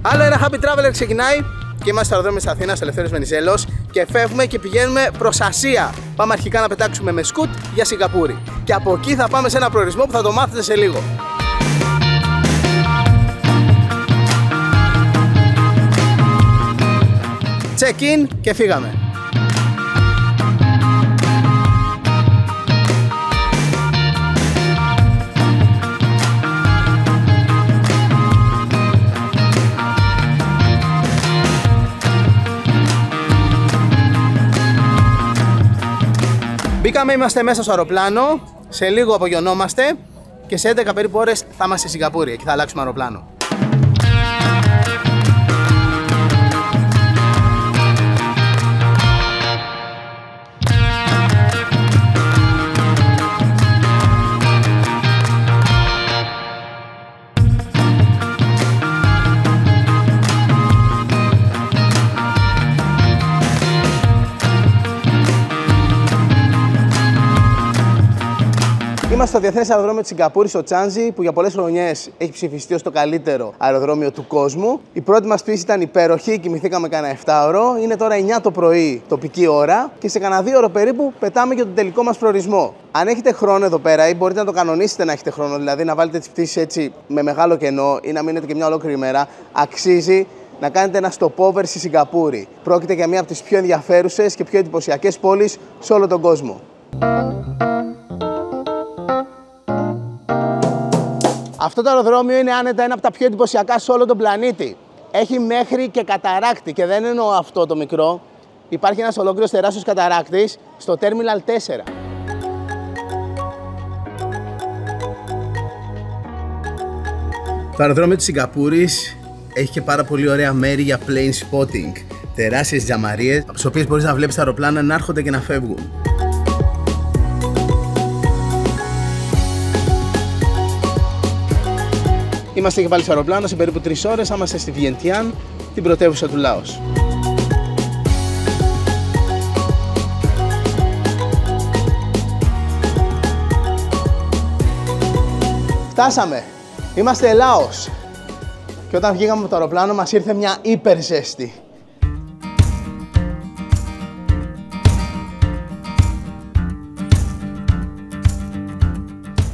Άλλο ένα Happy Traveler ξεκινάει και είμαστε στο αεροδρόμιο της Αθήνας, Ελευθέριος Βενιζέλος, και φεύγουμε και πηγαίνουμε προς Ασία. Πάμε αρχικά να πετάξουμε με σκουτ για Σιγκαπούρη. Και από εκεί θα πάμε σε ένα προορισμό που θα το μάθετε σε λίγο. Check-in και φύγαμε. Μπήκαμε, είμαστε μέσα στο αεροπλάνο, σε λίγο απογειωνόμαστε και σε 11 περίπου ώρες θα είμαστε στη Σιγκαπούρη και θα αλλάξουμε αεροπλάνο. Είμαστε στο Διεθνές Αεροδρόμιο της Σιγκαπούρης, στο Τσάντζι, που για πολλές χρονιές έχει ψηφιστεί ως το καλύτερο αεροδρόμιο του κόσμου. Η πρώτη μας πτήση ήταν υπέροχη, κοιμηθήκαμε κάνα 7ωρο. Είναι τώρα 9 το πρωί τοπική ώρα και σε κάνα 2ωρο περίπου πετάμε για τον τελικό μας προορισμό. Αν έχετε χρόνο εδώ πέρα ή μπορείτε να το κανονίσετε να έχετε χρόνο, δηλαδή να βάλετε τις πτήσεις έτσι με μεγάλο κενό ή να μείνετε και μια ολόκληρη μέρα, αξίζει να κάνετε ένα stopover στη Σιγκαπούρη. Πρόκειται για μία από τις πιο ενδιαφέρουσες και πιο εντυπωσιακές πόλεις σε όλο τον κόσμο. Αυτό το αεροδρόμιο είναι άνετα ένα από τα πιο εντυπωσιακά σε όλο τον πλανήτη. Έχει μέχρι και καταράκτη και δεν εννοώ αυτό το μικρό. Υπάρχει ένας ολόκληρος τεράστιος καταράκτης στο Terminal 4. Το αεροδρόμιο της Σιγκαπούρης έχει και πάρα πολύ ωραία μέρη για plane spotting. Τεράστιες τζαμαρίες, από τις οποίες μπορείς να βλέπεις τα αεροπλάνα να έρχονται και να φεύγουν. Είμαστε και πάλι στο αεροπλάνο, σε περίπου 3 ώρες θα είμαστε στη Βιεντιάν, την πρωτεύουσα του Λάος. Φτάσαμε! Είμαστε Λάος. Και όταν βγήκαμε από το αεροπλάνο μας ήρθε μια υπερζέστη.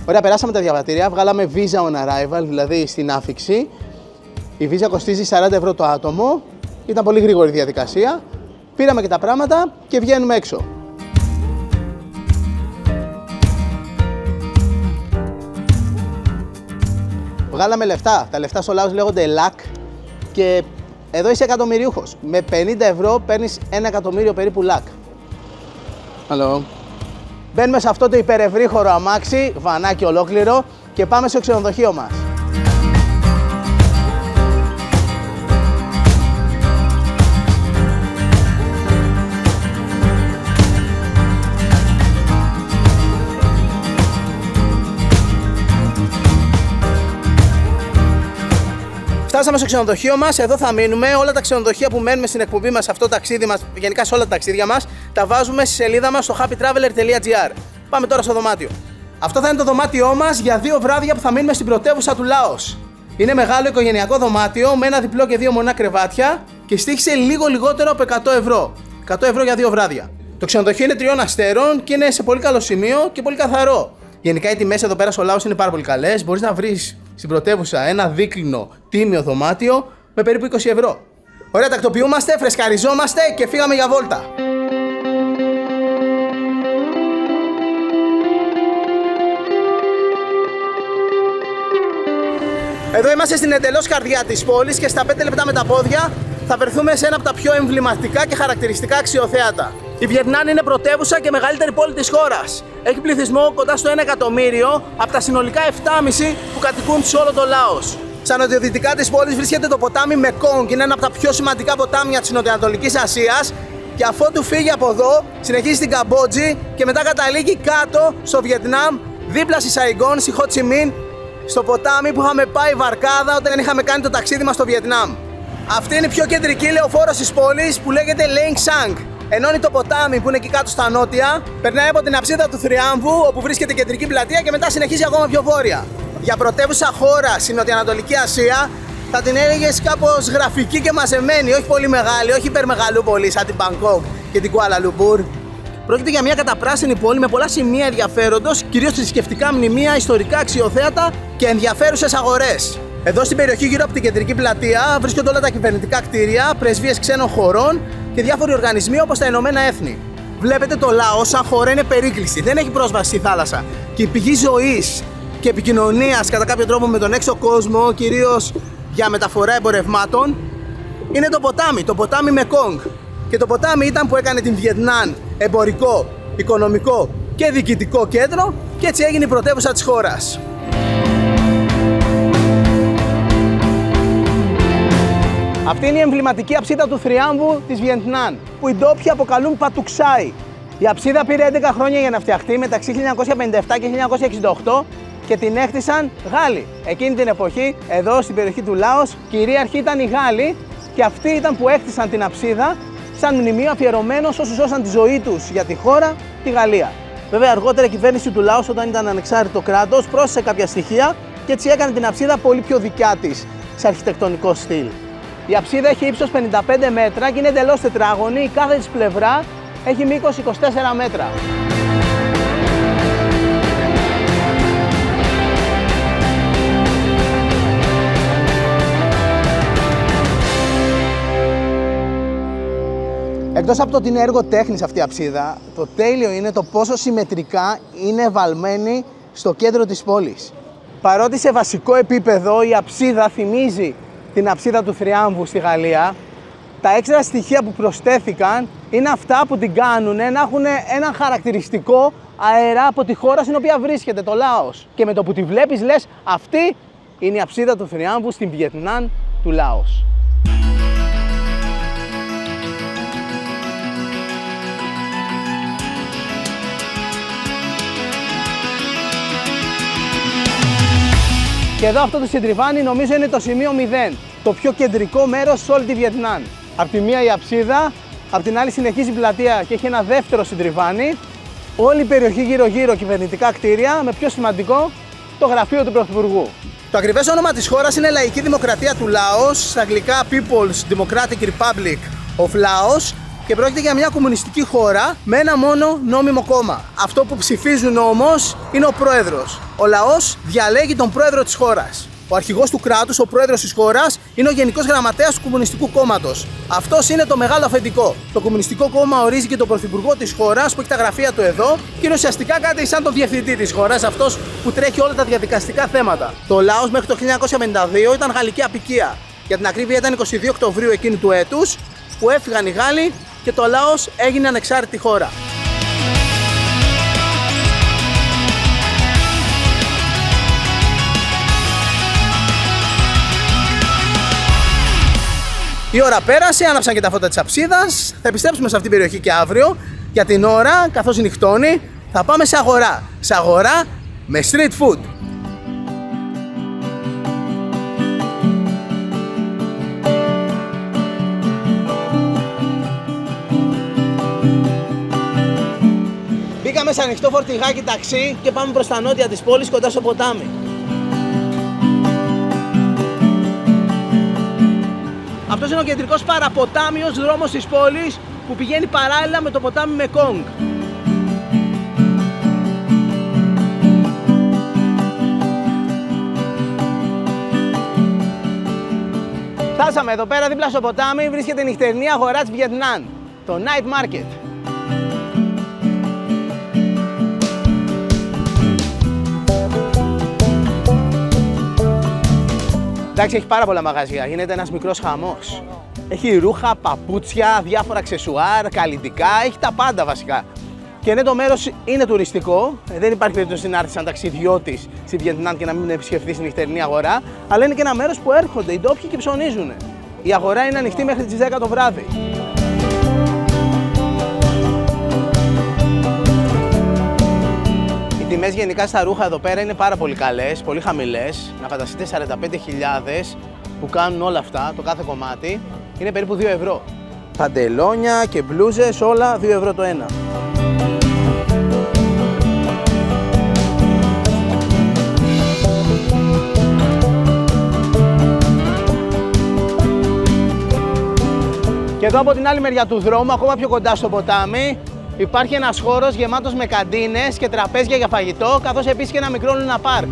Ωραία, περάσαμε τα διαβατήρια, βγάλαμε visa on arrival, δηλαδή στην άφιξη. Η visa κοστίζει 40 ευρώ το άτομο, ήταν πολύ γρήγορη διαδικασία. Πήραμε και τα πράγματα και βγαίνουμε έξω. Βγάλαμε λεφτά, τα λεφτά στο Λάος λέγονται LAK και εδώ είσαι εκατομμυριούχος. Με 50 ευρώ παίρνεις 1 εκατομμύριο περίπου LAK. Hello. Μπαίνουμε σε αυτό το υπερευρύχωρο αμάξι, βανάκι ολόκληρο, και πάμε στο ξενοδοχείο μας. Φτάσαμε στο ξενοδοχείο μας, εδώ θα μείνουμε. Όλα τα ξενοδοχεία που μένουμε στην εκπομπή μας, αυτό το ταξίδι μας, γενικά σε όλα τα ταξίδια μας, τα βάζουμε στη σελίδα μας στο happytraveler.gr. Πάμε τώρα στο δωμάτιο. Αυτό θα είναι το δωμάτιό μας για 2 βράδια που θα μείνουμε στην πρωτεύουσα του Λάος. Είναι μεγάλο οικογενειακό δωμάτιο με ένα διπλό και 2 μονά κρεβάτια και στοίχησε λίγο λιγότερο από 100 ευρώ. 100 ευρώ για 2 βράδια. Το ξενοδοχείο είναι 3 αστέρων και είναι σε πολύ καλό σημείο και πολύ καθαρό. Γενικά οι τιμές εδώ πέρα στο Λάος είναι πάρα πολύ καλές. Μπορείς να βρεις στην πρωτεύουσα ένα δίκλινο τίμιο δωμάτιο με περίπου 20 ευρώ. Ωραία, τακτοποιούμαστε, φρεσκαριζόμαστε και φύγαμε για βόλτα. Εδώ είμαστε στην εντελώς καρδιά της πόλης και στα 5 λεπτά με τα πόδια θα βρεθούμε σε ένα από τα πιο εμβληματικά και χαρακτηριστικά αξιοθέατα. Η Βιετνάμ είναι πρωτεύουσα και μεγαλύτερη πόλη της χώρας. Έχει πληθυσμό κοντά στο 1 εκατομμύριο από τα συνολικά 7,5 που κατοικούν σε όλο το Λάος. Στα νοτιοδυτικά της πόλης βρίσκεται το ποτάμι Μεκόγκ, είναι ένα από τα πιο σημαντικά ποτάμια της Νοτιοανατολικής Ασίας. Και αφότου φύγει από εδώ, συνεχίζει στην Καμπότζη και μετά καταλήγει κάτω στο Βιετνάμ, δίπλα στη Σαϊγκόν, στη Χο Τσι Μιν, στο ποτάμι που είχαμε πάει βαρκάδα όταν είχαμε κάνει το ταξίδι μας στο Βιετνάμ. Αυτή είναι η πιο κεντρική λεωφόρος της πόλης που λέγεται Lang Sang. Ενώνει το ποτάμι που είναι εκεί κάτω στα νότια, περνάει από την αψίδα του Θριάμβου όπου βρίσκεται κεντρική πλατεία και μετά συνεχίζει ακόμα πιο βόρεια. Για πρωτεύουσα χώρα στην Νοτιοανατολική Ασία θα την έλεγες κάπως γραφική και μαζεμένη, όχι πολύ μεγάλη, όχι υπερμεγαλούπολη σαν την Μπαγκόκ και την Κουάλα Λουμπούρ. Πρόκειται για μια καταπράσινη πόλη με πολλά σημεία ενδιαφέροντος, κυρίως θρησκευτικά μνημεία, ιστορικά αξιοθέατα και ενδιαφέρουσες αγορές. Εδώ στην περιοχή γύρω από την κεντρική πλατεία βρίσκονται όλα τα κυβερνητικά κτίρια, πρεσβείες ξένων χωρών και διάφοροι οργανισμοί όπως τα Ηνωμένα Έθνη. Βλέπετε το Λάος σαν χώρα είναι περίκλειστη, δεν έχει πρόσβαση στη θάλασσα και η πηγή ζωής και επικοινωνίας κατά κάποιο τρόπο με τον έξω κόσμο, κυρίως για μεταφορά εμπορευμάτων, είναι το ποτάμι Μεκόγκ. Και το ποτάμι ήταν που έκανε την Βιετνάμ εμπορικό, οικονομικό και διοικητικό κέντρο και έτσι έγινε η πρωτεύουσα της χώρας. Αυτή είναι η εμβληματική αψίδα του θριάμβου της Βιετνάμ, που οι ντόπιοι αποκαλούν Πατουξάι. Η αψίδα πήρε 11 χρόνια για να φτιαχτεί μεταξύ 1957 και 1968 και την έκτισαν Γάλλοι. Εκείνη την εποχή, εδώ στην περιοχή του Λάος, κυρίαρχοι ήταν οι Γάλλοι και αυτοί ήταν που έκτισαν την αψίδα σαν μνημείο αφιερωμένο σε όσους δώσαν τη ζωή τους για τη χώρα, τη Γαλλία. Βέβαια, αργότερα η κυβέρνηση του Λάος, όταν ήταν ανεξάρτητο κράτος, πρόσθεσε κάποια στοιχεία και έτσι έκανε την αψίδα πολύ πιο δικιά της σε αρχιτεκτονικό στυλ. Η αψίδα έχει ύψος 55 μέτρα και είναι εντελώς τετράγωνη, η κάθε της πλευρά έχει μήκος 24 μέτρα. Εκτός από το ότι είναι έργο τέχνης αυτή η αψίδα, το τέλειο είναι το πόσο συμμετρικά είναι βαλμένη στο κέντρο της πόλης. Παρότι σε βασικό επίπεδο η αψίδα θυμίζει την αψίδα του Θριάμβου στη Γαλλία, τα έξτρα στοιχεία που προσθέθηκαν είναι αυτά που την κάνουν να έχουν ένα χαρακτηριστικό αερά από τη χώρα στην οποία βρίσκεται, το Λάος. Και με το που τη βλέπεις λες, αυτή είναι η αψίδα του Θριάμβου στην Βιετνάμ του Λάος. Και εδώ αυτό το συντριβάνι νομίζω είναι το σημείο 0, το πιο κεντρικό μέρος σε όλη τη Βιετνάμ. Απ' τη μία η αψίδα, απ' την άλλη συνεχίζει η πλατεία και έχει ένα δεύτερο συντριβάνι. Όλη η περιοχή γύρω-γύρω κυβερνητικά κτίρια, με πιο σημαντικό το γραφείο του Πρωθυπουργού. Το ακριβές όνομα της χώρας είναι Λαϊκή Δημοκρατία του Λάος, στα αγγλικά People's Democratic Republic of Laos, και πρόκειται για μια κομμουνιστική χώρα με ένα μόνο νόμιμο κόμμα. Αυτό που ψηφίζουν όμως είναι ο πρόεδρος. Ο λαός διαλέγει τον πρόεδρο της χώρας. Ο αρχηγός του κράτους, ο πρόεδρος της χώρας, είναι ο Γενικός Γραμματέας του Κομμουνιστικού Κόμματος. Αυτός είναι το μεγάλο αφεντικό. Το Κομμουνιστικό Κόμμα ορίζει και τον πρωθυπουργό της χώρας, που έχει τα γραφεία του εδώ, και είναι ουσιαστικά κάτι σαν τον διευθυντή της χώρας, αυτός που τρέχει όλα τα διαδικαστικά θέματα. Το Λάος μέχρι το 1952 ήταν γαλλική αποικία. Για την ακρίβεια ήταν 22 Οκτωβρίου εκείνου του έτους, που έφυγαν οι Γάλλοι και το Λάος έγινε ανεξάρτητη χώρα. Η ώρα πέρασε, άναψαν και τα φώτα της αψίδας. Θα επιστρέψουμε σε αυτήν την περιοχή και αύριο. Για την ώρα, καθώς νυχτώνει, θα πάμε σε αγορά. Σε αγορά με street food. Μπήκαμε σε ανοιχτό φορτηγάκι ταξί και πάμε προς τα νότια της πόλης, κοντά στο ποτάμι. Αυτός είναι ο κεντρικός παραποτάμιος δρόμος της πόλης που πηγαίνει παράλληλα με το ποτάμι Μεκόγκ. Φτάσαμε εδώ πέρα, δίπλα στο ποτάμι βρίσκεται η νυχτερινή αγορά της Βιετνάμ, το Night Market. Εντάξει, έχει πάρα πολλά μαγαζιά, γίνεται ένας μικρός χαμός. Έχει ρούχα, παπούτσια, διάφορα αξεσουάρ, καλλιτικά, έχει τα πάντα βασικά. Και ναι, το μέρος είναι τουριστικό, δεν υπάρχει περίπτωση να έρθει σαν ταξιδιώτης στη Βιετνάμ και να μην επισκεφθείς τη νυχτερινή αγορά, αλλά είναι και ένα μέρος που έρχονται οι ντόπιοι και ψωνίζουν. Η αγορά είναι ανοιχτή μέχρι τις 10 το βράδυ. Οι τιμές γενικά στα ρούχα εδώ πέρα είναι πάρα πολύ καλές, πολύ χαμηλές. Να φανταστείτε 45.000 που κάνουν όλα αυτά, το κάθε κομμάτι, είναι περίπου 2 ευρώ. Παντελόνια και μπλούζες, όλα 2 ευρώ το ένα. Και εδώ από την άλλη μεριά του δρόμου, ακόμα πιο κοντά στο ποτάμι, υπάρχει ένας χώρος γεμάτος με καντίνες και τραπέζια για φαγητό, καθώς επίσης και ένα μικρό Luna Park.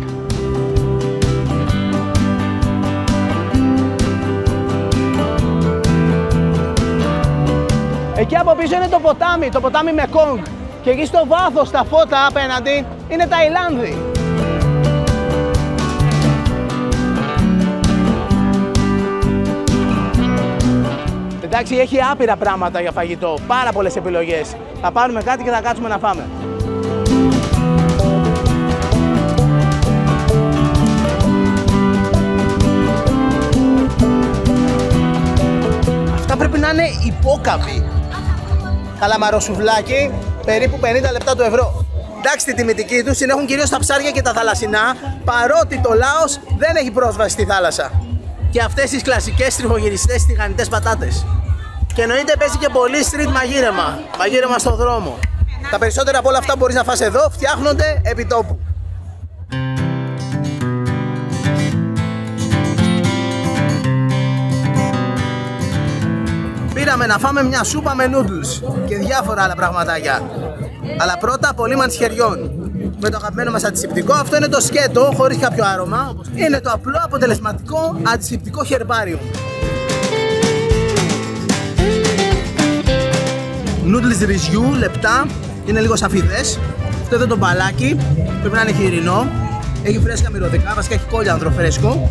Εκεί από πίσω είναι το ποτάμι Μεκόγκ. Και εκεί στο βάθος, στα φώτα απέναντι, είναι Ταϊλάνδη. Εντάξει, έχει άπειρα πράγματα για φαγητό, πάρα πολλές επιλογές. Θα πάρουμε κάτι και θα κάτσουμε να φάμε. Αυτά πρέπει να είναι υπόκαπη. Καλαμαρό σουβλάκι, περίπου 50 λεπτά του ευρώ. Εντάξει, τη τιμητική τους την έχουν κυρίως τα ψάρια και τα θαλασσινά, παρότι το Λάος δεν έχει πρόσβαση στη θάλασσα. Και αυτές τις κλασικές τριφογυριστές τηγανιτές πατάτες. Και εννοείται παίζει και πολύ street μαγείρεμα, μαγείρεμα στον δρόμο. Τα περισσότερα από όλα αυτά που μπορείς να φας εδώ φτιάχνονται επί τόπου. Πήραμε να φάμε μια σούπα με noodles και διάφορα άλλα πραγματάκια. Αλλά πρώτα απολύμαν χεριών. Με το αγαπημένο μας αντισηπτικό, αυτό είναι το σκέτο, χωρίς κάποιο άρωμα. Είναι το απλό αποτελεσματικό αντισηπτικό χερμπάριο. Noodles ρυζιού, λεπτά, είναι λίγο σαφίδες. Αυτό εδώ το μπαλάκι, πρέπει να είναι χοιρινό. Έχει φρέσκα μυρωδικά, βασικά έχει κόλιανδρο φρέσκο.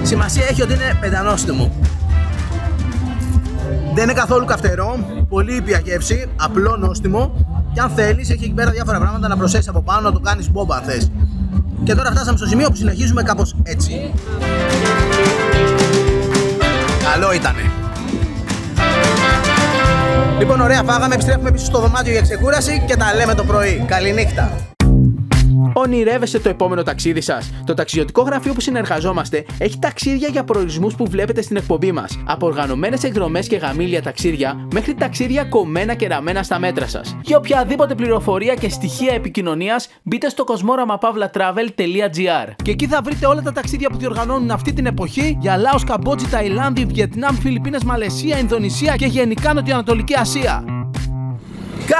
Σημασία έχει ότι είναι πεντανόστιμο. Δεν είναι καθόλου καυτερό, πολύ ήπια γεύση, απλό νόστιμο. Και αν θέλεις, έχει εκεί πέρα διάφορα πράγματα να προσθέσεις από πάνω, να το κάνεις μπόμπα αν θες. Και τώρα φτάσαμε στο σημείο που συνεχίζουμε κάπως έτσι. Καλό ήτανε. Λοιπόν, ωραία, φάγαμε, επιστρέφουμε πίσω στο δωμάτιο για ξεκούραση και τα λέμε το πρωί. Καληνύχτα. Ονειρεύεστε το επόμενο ταξίδι σας? Το ταξιδιωτικό γραφείο που συνεργαζόμαστε έχει ταξίδια για προορισμούς που βλέπετε στην εκπομπή μας. Από οργανωμένες εκδρομές και γαμήλια ταξίδια μέχρι ταξίδια κομμένα και ραμμένα στα μέτρα σας. Για οποιαδήποτε πληροφορία και στοιχεία επικοινωνίας, μπείτε στο cosmoramaPavlatravel.gr και εκεί θα βρείτε όλα τα ταξίδια που διοργανώνουν αυτή την εποχή για Λάος, Καμπότζη, Ταϊλάνδη, Βιετνάμ, Φιλιππίνες, Μαλαισία, Ινδονησία και γενικά Νοτιοανατολική Ασία.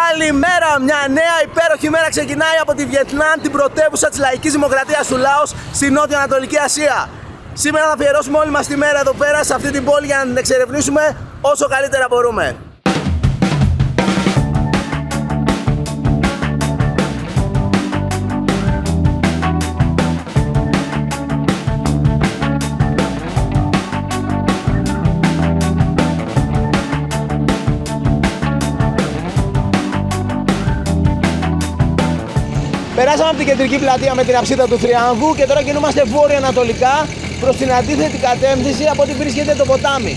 Καλημέρα! Μια νέα υπέροχη μέρα ξεκινάει από τη Βιετνάμ, την πρωτεύουσα της λαϊκής δημοκρατίας του Λάος, στη Νότιο-Ανατολική Ασία. Σήμερα θα αφιερώσουμε όλη μας τη μέρα εδώ πέρα, σε αυτή την πόλη, για να την εξερευνήσουμε όσο καλύτερα μπορούμε. Περάσαμε από την κεντρική πλατεία με την αψίδα του Θριάμβου και τώρα κινούμαστε βόρειο-ανατολικά προς την αντίθετη κατεύθυνση από ό,τι βρίσκεται το ποτάμι.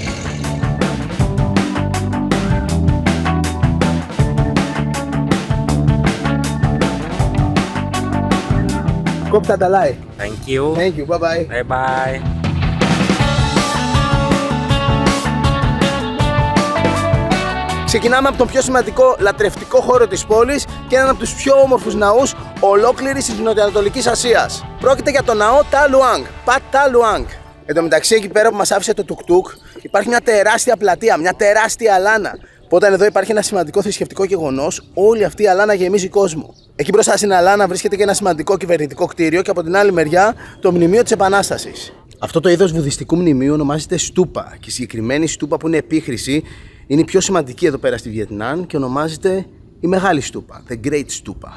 Κόπτα τα like. Thank you. Thank you. Bye bye. Bye bye. Ξεκινάμε από τον πιο σημαντικό λατρευτικό χώρο της πόλης και έναν από τους πιο όμορφους ναούς ολόκληρης της Νοτιοανατολικής Ασίας. Πρόκειται για το ναό Τα Λουάνγκ, Πατ Τα Λουάνγκ. Εν τω μεταξύ, εκεί πέρα που μας άφησε το τουκ-τουκ, υπάρχει μια τεράστια πλατεία, μια τεράστια αλάνα. Όταν εδώ υπάρχει ένα σημαντικό θρησκευτικό γεγονός, όλη αυτή η αλάνα γεμίζει κόσμο. Εκεί μπροστά στην αλάνα βρίσκεται και ένα σημαντικό κυβερνητικό κτίριο και από την άλλη μεριά το μνημείο της Επανάστασης. Αυτό το είδος βουδιστικού μνημείου ονομάζεται στούπα και η συγκεκριμένη στούπα που είναι επίχρηση είναι η πιο σημαντική εδώ πέρα στη Βιετνάμ και ονομάζεται η Μεγάλη Στούπα, The Great Stupa.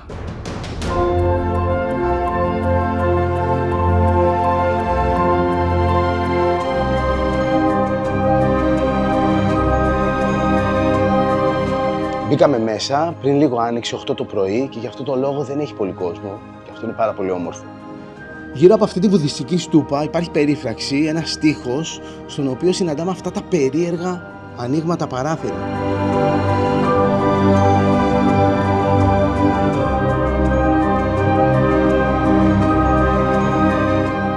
Μπήκαμε μέσα, πριν λίγο άνοιξε 8 το πρωί και γι' αυτό το λόγο δεν έχει πολύ κόσμο και αυτό είναι πάρα πολύ όμορφο. Γύρω από αυτή τη βουδιστική στούπα υπάρχει περίφραξη, ένας στίχος στον οποίο συναντάμε αυτά τα περίεργα ανοίγματα παράθυρα.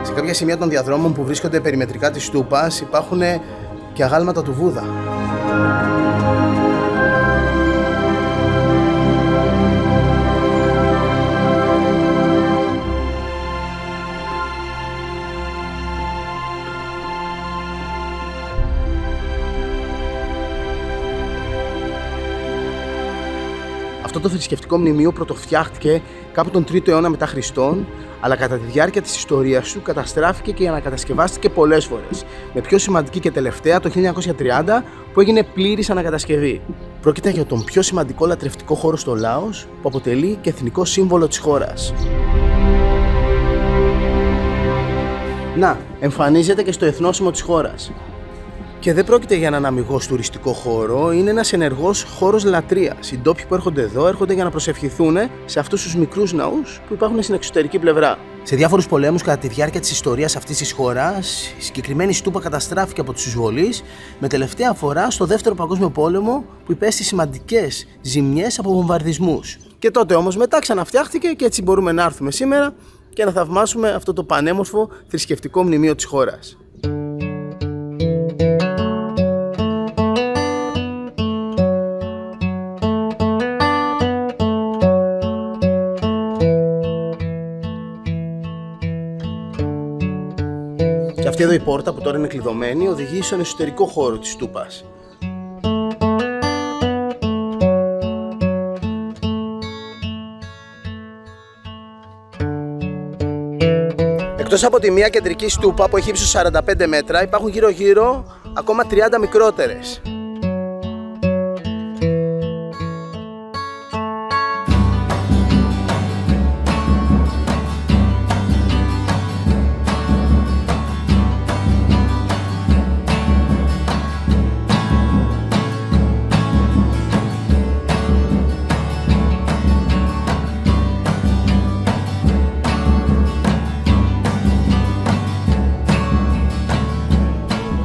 Σε κάποια σημεία των διαδρόμων που βρίσκονται περιμετρικά της στούπας υπάρχουν και αγάλματα του Βούδα. Αυτό το θρησκευτικό μνημείο πρωτοφτιάχτηκε κάπου τον 3ο αιώνα μετά Χριστόν, αλλά κατά τη διάρκεια της ιστορίας του καταστράφηκε και ανακατασκευάστηκε πολλές φορές. Με πιο σημαντική και τελευταία το 1930 που έγινε πλήρης ανακατασκευή. Πρόκειται για τον πιο σημαντικό λατρευτικό χώρο στο Λάος που αποτελεί και εθνικό σύμβολο της χώρας. Να, εμφανίζεται και στο εθνόσημο της χώρας. Και δεν πρόκειται για έναν αμιγώς τουριστικό χώρο, είναι ένας ενεργός χώρος λατρείας. Οι ντόπιοι που έρχονται εδώ έρχονται για να προσευχηθούν σε αυτούς τους μικρούς ναούς που υπάρχουν στην εξωτερική πλευρά. Σε διάφορους πολέμους κατά τη διάρκεια της ιστορίας αυτής της χώρας, η συγκεκριμένη στούπα καταστράφηκε από τους εισβολείς, με τελευταία φορά στο Δεύτερο Παγκόσμιο Πόλεμο που υπέστη σημαντικές ζημιές από βομβαρδισμούς. Και τότε όμως μετά ξαναφτιάχτηκε και έτσι μπορούμε να έρθουμε σήμερα και να θαυμάσουμε αυτό το πανέμορφο θρησκευτικό μνημείο της χώρας. Και αυτή εδώ η πόρτα που τώρα είναι κλειδωμένη οδηγεί στον εσωτερικό χώρο της στούπας. Εκτός από τη μία κεντρική στούπα που έχει ύψος 45 μέτρα, υπάρχουν γύρω-γύρω ακόμα 30 μικρότερες.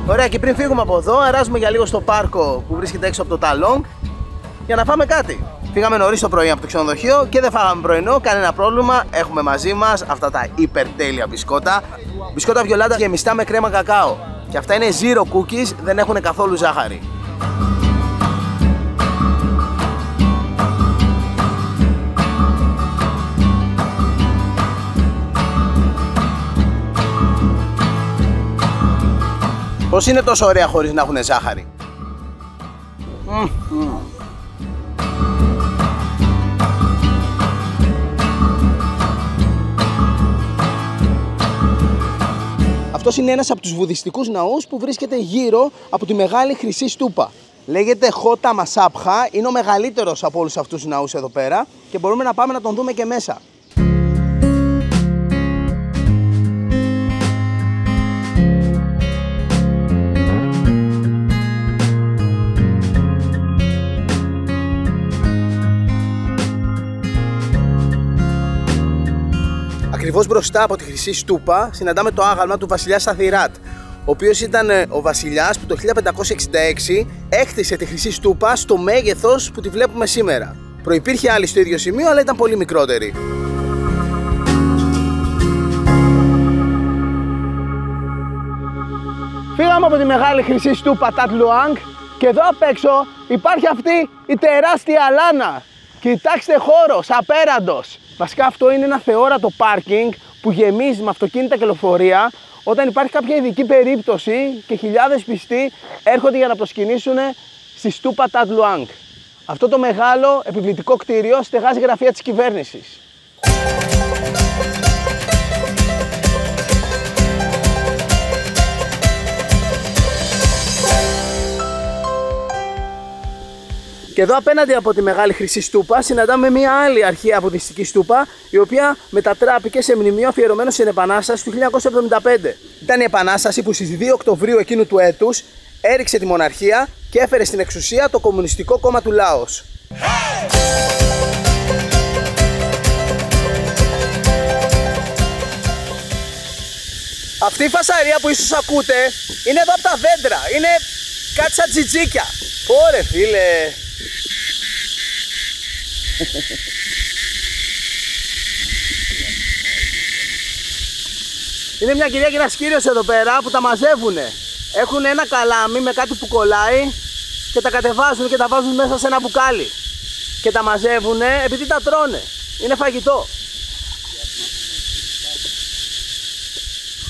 Ωραία, και πριν φύγουμε από εδώ, αράζουμε για λίγο στο πάρκο που βρίσκεται έξω από το Ταλόγκ για να φάμε κάτι. Φύγαμε νωρίς το πρωί από το ξενοδοχείο και δεν φάγαμε πρωινό, κανένα πρόβλημα. Έχουμε μαζί μας αυτά τα υπερτέλεια μπισκότα. Μπισκότα βιολάντα γεμιστά με κρέμα κακάο. Και αυτά είναι zero cookies, δεν έχουν καθόλου ζάχαρη. Πώς είναι τόσο ωραία χωρίς να έχουν ζάχαρη? Αυτός είναι ένας από τους βουδιστικούς ναούς που βρίσκεται γύρω από τη μεγάλη χρυσή στούπα. Λέγεται Χότα Μασάπχα, είναι ο μεγαλύτερος από όλους αυτούς τους ναούς εδώ πέρα και μπορούμε να πάμε να τον δούμε και μέσα. Ακριβώς μπροστά από τη χρυσή στούπα συναντάμε το άγαλμα του βασιλιά Σαθιράτ, ο οποίος ήταν ο βασιλιάς που το 1566 έκτισε τη χρυσή στούπα στο μέγεθος που τη βλέπουμε σήμερα. Προϋπήρχε άλλη στο ίδιο σημείο, αλλά ήταν πολύ μικρότερη. Φύγαμε από τη μεγάλη χρυσή στούπα Τατ Λουάνγκ και εδώ απ' έξω υπάρχει αυτή η τεράστια λάνα. Κοιτάξτε, χώρος απέραντος. Βασικά αυτό είναι ένα θεόρατο πάρκινγκ που γεμίζει με αυτοκίνητα και λεωφορεία όταν υπάρχει κάποια ειδική περίπτωση και χιλιάδες πιστοί έρχονται για να προσκυνήσουν στη στούπα Τατ Λουάνγκ. Αυτό το μεγάλο επιβλητικό κτίριο στεγάζει γραφεία της κυβέρνησης. Και εδώ απέναντι από τη μεγάλη χρυσή στούπα συναντάμε μια άλλη αρχαία βουδιστική στούπα, η οποία μετατράπηκε σε μνημείο αφιερωμένο στην Επανάσταση του 1975. Ήταν η Επανάσταση που στις 2 Οκτωβρίου εκείνου του έτους έριξε τη μοναρχία και έφερε στην εξουσία το Κομμουνιστικό Κόμμα του Λάος. Αυτή η φασαρία που ίσως ακούτε είναι εδώ από τα δέντρα, είναι κάτι σαν τζιτζίκια. Ωρε φίλε! Είναι μια κυρία και ένας κύριος εδώ πέρα που τα μαζεύουνε. Έχουν ένα καλάμι με κάτι που κολλάει και τα κατεβάζουν και τα βάζουν μέσα σε ένα μπουκάλι. Και τα μαζεύουνε επειδή τα τρώνε. Είναι φαγητό.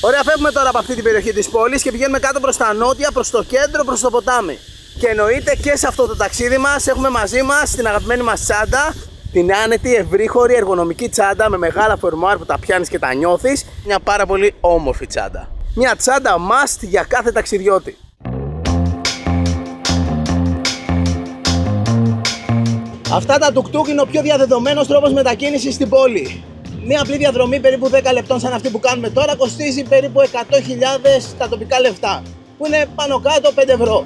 Ωραία, φεύγουμε τώρα από αυτή την περιοχή της πόλης και πηγαίνουμε κάτω προς τα νότια, προς το κέντρο, προς το ποτάμι. Και εννοείται και σε αυτό το ταξίδι μας έχουμε μαζί μας την αγαπημένη μας τσάντα, την άνετη, ευρύχωρη, εργονομική τσάντα με μεγάλα φορμουάρ που τα πιάνεις και τα νιώθεις. Μια πάρα πολύ όμορφη τσάντα. Μια τσάντα must για κάθε ταξιδιώτη. Αυτά τα τουκτούκ είναι ο πιο διαδεδομένος τρόπος μετακίνησης στην πόλη. Μια απλή διαδρομή περίπου 10 λεπτών σαν αυτή που κάνουμε τώρα κοστίζει περίπου 100.000 τα τοπικά λεφτά, που είναι πάνω κάτω 5 ευρώ.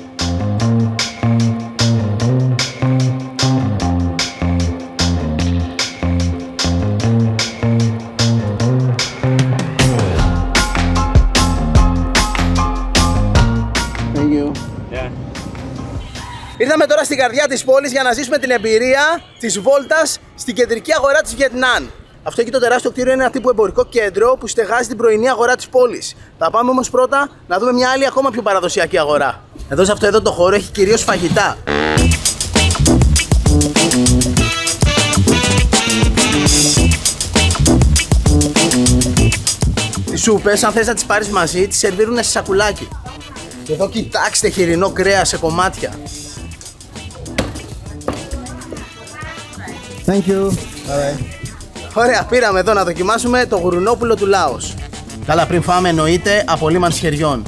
Ήρθαμε τώρα στην καρδιά της πόλης για να ζήσουμε την εμπειρία της βόλτας στην κεντρική αγορά της Βιετνάμ. Αυτό εκεί το τεράστιο κτίριο είναι ένα τύπου εμπορικό κέντρο που στεγάζει την πρωινή αγορά της πόλης. Θα πάμε όμως πρώτα να δούμε μια άλλη ακόμα πιο παραδοσιακή αγορά. Εδώ σε αυτό εδώ το χώρο έχει κυρίως φαγητά. Τις σούπες, αν θες να τις πάρεις μαζί, τις σερβίρουν σε σακουλάκι. Και εδώ κοιτάξτε χοιρινό κρέας σε κομμάτια. Thank you. Bye. Ωραία, πήραμε εδώ να δοκιμάσουμε το γουρουνόπουλο του Λάος. Καλά, πριν φάμε εννοείται απολύμανση χεριών.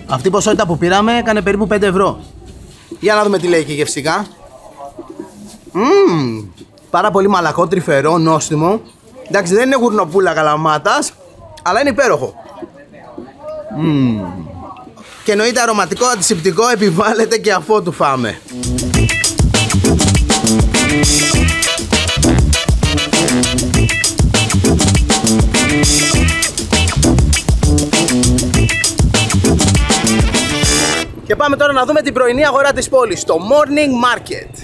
Αυτή η ποσότητα που πήραμε έκανε περίπου 5 ευρώ. Για να δούμε τι λέει και γευστικά. Πάρα πολύ μαλακό, τρυφερό, νόστιμο. Εντάξει, δεν είναι γουρνοπούλα Καλαμάτας, αλλά είναι υπέροχο. Και εννοείται αρωματικό, αντισηπτικό, επιβάλλεται και αφότου φάμε. Και πάμε τώρα να δούμε την πρωινή αγορά της πόλης, το Morning Market.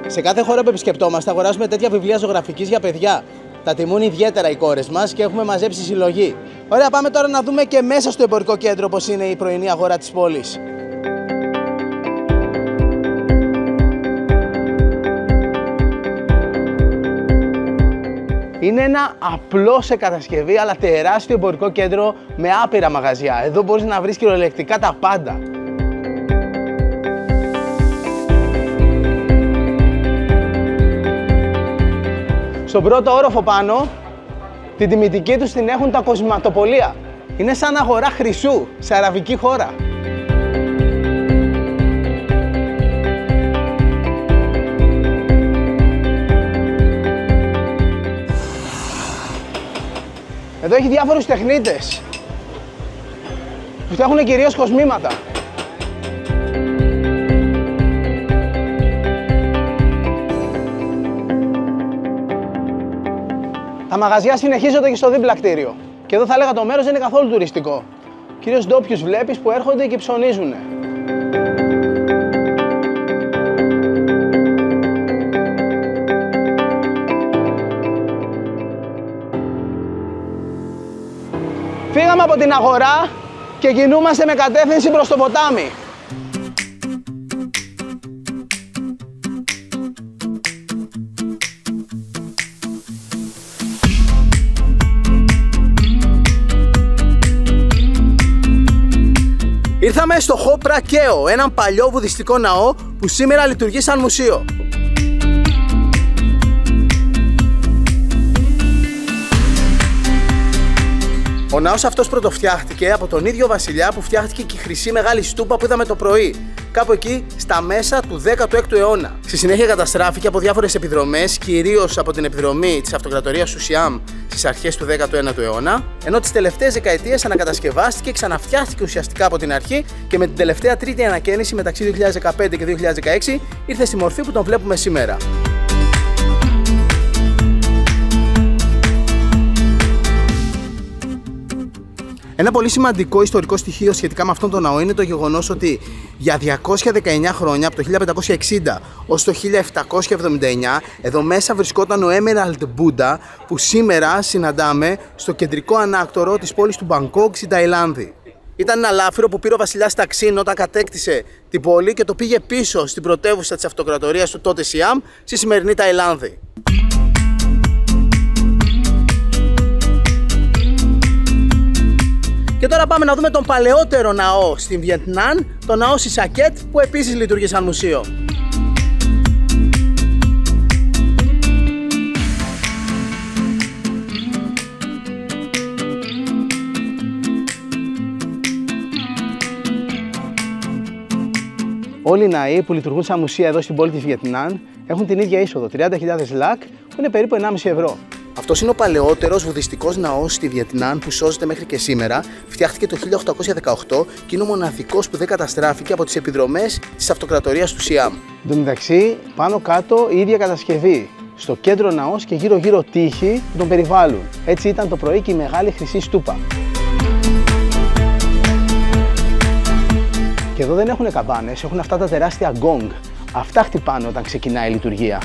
Σε κάθε χώρα που επισκεπτόμαστε αγοράζουμε τέτοια βιβλία ζωγραφικής για παιδιά. Τα τιμούν ιδιαίτερα οι κόρες μας και έχουμε μαζέψει συλλογή. Ωραία, πάμε τώρα να δούμε και μέσα στο εμπορικό κέντρο πώς είναι η πρωινή αγορά της πόλης. Είναι ένα απλό σε κατασκευή αλλά τεράστιο εμπορικό κέντρο με άπειρα μαγαζιά. Εδώ μπορείς να βρεις κυριολεκτικά τα πάντα. Στον πρώτο όροφο πάνω, την τιμητική τους την έχουν τα κοσματοπολία. Είναι σαν αγορά χρυσού σε αραβική χώρα. Εδώ έχει διάφορους τεχνίτες που φτιάχνουν κυρίως κοσμήματα. Τα μαγαζιά συνεχίζονται και στο δίπλα κτίριο. Και εδώ θα έλεγα το μέρος δεν είναι καθόλου τουριστικό. Κυρίως ντόπιους βλέπεις που έρχονται και ψωνίζουνε. Φύγαμε από την αγορά και κινούμαστε με κατεύθυνση προς το ποτάμι. Ήρθαμε στο Ho Pra Keo, έναν παλιό βουδιστικό ναό που σήμερα λειτουργεί σαν μουσείο. Ο ναός αυτός πρωτοφτιάχτηκε από τον ίδιο βασιλιά που φτιάχτηκε και η χρυσή μεγάλη στούπα που είδαμε το πρωί, κάπου εκεί στα μέσα του 16ου αιώνα. Στη συνέχεια καταστράφηκε από διάφορες επιδρομές, κυρίως από την επιδρομή της αυτοκρατορίας του Σιάμ στις αρχές του 19ου αιώνα, ενώ τις τελευταίες δεκαετίες ανακατασκευάστηκε και ξαναφτιάχτηκε ουσιαστικά από την αρχή και με την τελευταία τρίτη ανακαίνιση μεταξύ 2015 και 2016 ήρθε στη μορφή που τον βλέπουμε σήμερα. Ένα πολύ σημαντικό ιστορικό στοιχείο σχετικά με αυτόν τον ναό είναι το γεγονός ότι για 219 χρόνια, από το 1560 ως το 1779, εδώ μέσα βρισκόταν ο Emerald Buddha, που σήμερα συναντάμε στο κεντρικό ανάκτορο της πόλης του Μπαγκόκ στην Ταϊλάνδη. Ήταν ένα λάφυρο που πήρε ο βασιλιάς Ταξίν όταν κατέκτησε την πόλη και το πήγε πίσω στην πρωτεύουσα της αυτοκρατορίας του τότε Σιάμ, στη σημερινή Ταϊλάνδη. Και τώρα πάμε να δούμε τον παλαιότερο ναό στην Βιετνάμ, τον ναό Σισακέτ, που επίσης λειτουργεί σαν μουσείο. Όλοι οι ναοί που λειτουργούν σαν μουσεία εδώ στην πόλη της Βιετνάμ έχουν την ίδια είσοδο, 30.000 λακ, που είναι περίπου 1,5 ευρώ. Αυτός είναι ο παλαιότερος βουδιστικός ναός στη Βιετνάμ που σώζεται μέχρι και σήμερα. Φτιάχτηκε το 1818 και είναι ο μοναδικός που δεν καταστράφηκε από τις επιδρομές της αυτοκρατορίας του Σιάμ. Εν τω μεταξύ, πάνω κάτω η ίδια κατασκευή. Στο κέντρο ναός και γύρω-γύρω τείχη που τον περιβάλλουν. Έτσι ήταν το πρωί και η μεγάλη χρυσή στούπα. Και εδώ δεν έχουν καμπάνες, έχουν αυτά τα τεράστια γκόγκ. Αυτά χτυπάνε όταν ξεκινάει η λειτουργία.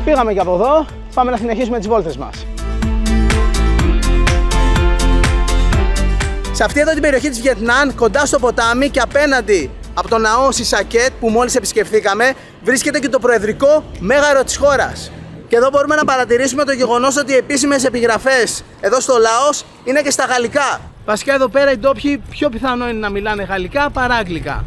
Πήγαμε και από εδώ, πάμε να συνεχίσουμε τις βόλτες μας. Σε αυτή εδώ την περιοχή της Βιετνάμ, κοντά στο ποτάμι και απέναντι από το ναό Σισακέτ που μόλις επισκεφθήκαμε, βρίσκεται και το προεδρικό μέγαρο της χώρας. Και εδώ μπορούμε να παρατηρήσουμε το γεγονός ότι οι επίσημες επιγραφές εδώ στο Λάος είναι και στα γαλλικά. Βασικά εδώ πέρα οι ντόπιοι πιο πιθανό είναι να μιλάνε γαλλικά παρά αγγλικά.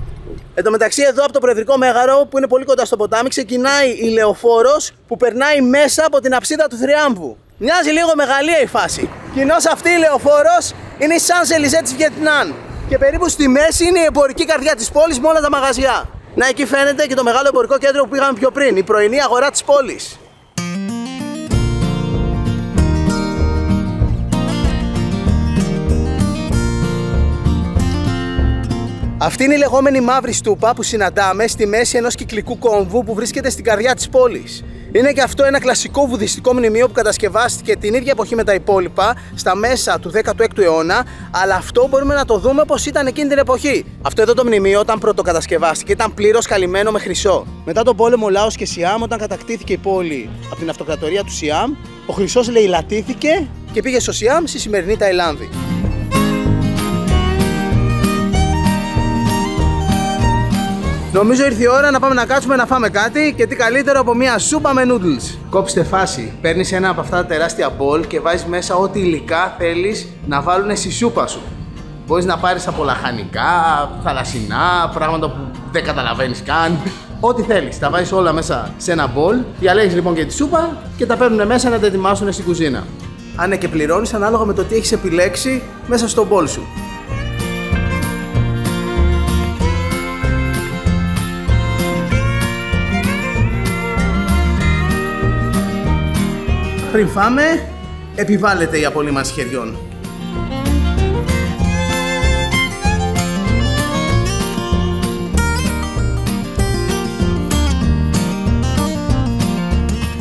Εν τω μεταξύ, εδώ από το προεδρικό μέγαρο που είναι πολύ κοντά στο ποτάμι, ξεκινάει η λεωφόρος που περνάει μέσα από την αψίδα του Θριάμβου. Μοιάζει λίγο με Γαλλία η φάση. Κοινώς αυτή η λεωφόρος είναι η Champs-Élysées της Βιετνάμ. Και περίπου στη μέση είναι η εμπορική καρδιά της πόλης με όλα τα μαγαζιά. Να, εκεί φαίνεται και το μεγάλο εμπορικό κέντρο που πήγαμε πιο πριν, η πρωινή αγορά της πόλης. Αυτή είναι η λεγόμενη μαύρη στούπα που συναντάμε στη μέση ενός κυκλικού κόμβου που βρίσκεται στην καρδιά της πόλης. Είναι και αυτό ένα κλασικό βουδιστικό μνημείο που κατασκευάστηκε την ίδια εποχή με τα υπόλοιπα, στα μέσα του 16ου αιώνα, αλλά αυτό μπορούμε να το δούμε πως ήταν εκείνη την εποχή. Αυτό εδώ το μνημείο, όταν πρωτοκατασκευάστηκε, ήταν πλήρως καλυμμένο με χρυσό. Μετά τον πόλεμο Λάος και Σιάμ, όταν κατακτήθηκε η πόλη από την αυτοκρατορία του Σιάμ, ο χρυσός λαιλατήθηκε και πήγε στο Σιάμ, στη σημερινή Ταϊλάνδη. Νομίζω ήρθε η ώρα να πάμε να κάτσουμε να φάμε κάτι και τι καλύτερο από μια σούπα με noodles. Κόψτε φάση. Παίρνεις ένα από αυτά τα τεράστια μπολ και βάζεις μέσα ό,τι υλικά θέλεις να βάλουν στη σούπα σου. Μπορείς να πάρεις από λαχανικά, θαλασσινά, πράγματα που δεν καταλαβαίνεις καν. Ό,τι θέλεις. Τα βάζεις όλα μέσα σε ένα μπολ. Διαλέγεις λοιπόν και τη σούπα και τα παίρνουν μέσα να τα ετοιμάσουν στην κουζίνα. Αν και πληρώνεις ανάλογα με το τι έχεις επιλέξει μέσα στο μπολ σου. Πριν φάμε, επιβάλλεται η απολύμανση χεριών.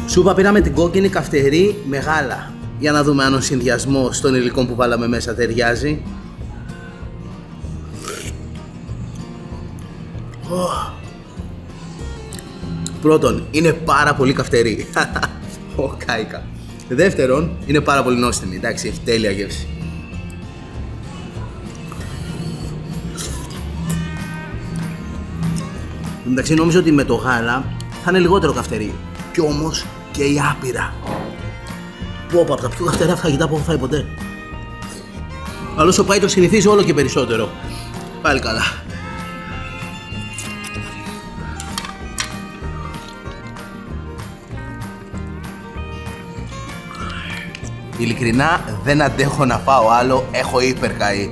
Σούπα πήραμε την κόκκινη καυτερή με γάλα. Για να δούμε αν ο συνδυασμός των υλικών που βάλαμε μέσα ταιριάζει. Πρώτον, είναι πάρα πολύ καυτερή. Κάηκα. Δεύτερον, είναι πάρα πολύ νόστιμη. Εντάξει, έχει τέλεια γεύση. Εντάξει, νόμιζα ότι με το γάλα θα είναι λιγότερο καυτερή. Κι όμως και η άπειρα. Πω, από τα πιο καυτερά φαγητά που έχω φάει ποτέ. Αλλά όσο πάει το συνηθίζω όλο και περισσότερο. Πάλι καλά. Ειλικρινά δεν αντέχω να φάω άλλο, έχω υπερκαεί.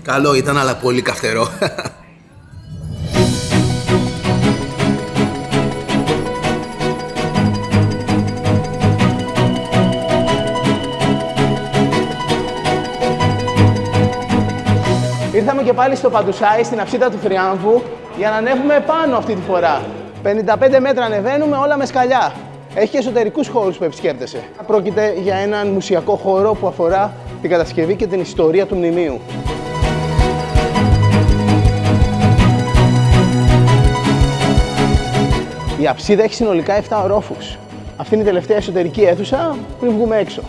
Καλό ήταν, αλλά πολύ καυτερό. Ήρθαμε και πάλι στο Παντουσάι, στην αψίτα του Θριάμβου, για να ανέβουμε πάνω αυτή τη φορά. 55 μέτρα ανεβαίνουμε, όλα με σκαλιά. Έχει και εσωτερικούς χώρους που επισκέπτεσαι. Πρόκειται για έναν μουσιακό χώρο που αφορά την κατασκευή και την ιστορία του μνημείου. Η αψίδα έχει συνολικά 7 ορόφους. Αυτή είναι η τελευταία εσωτερική αίθουσα πριν βγούμε έξω.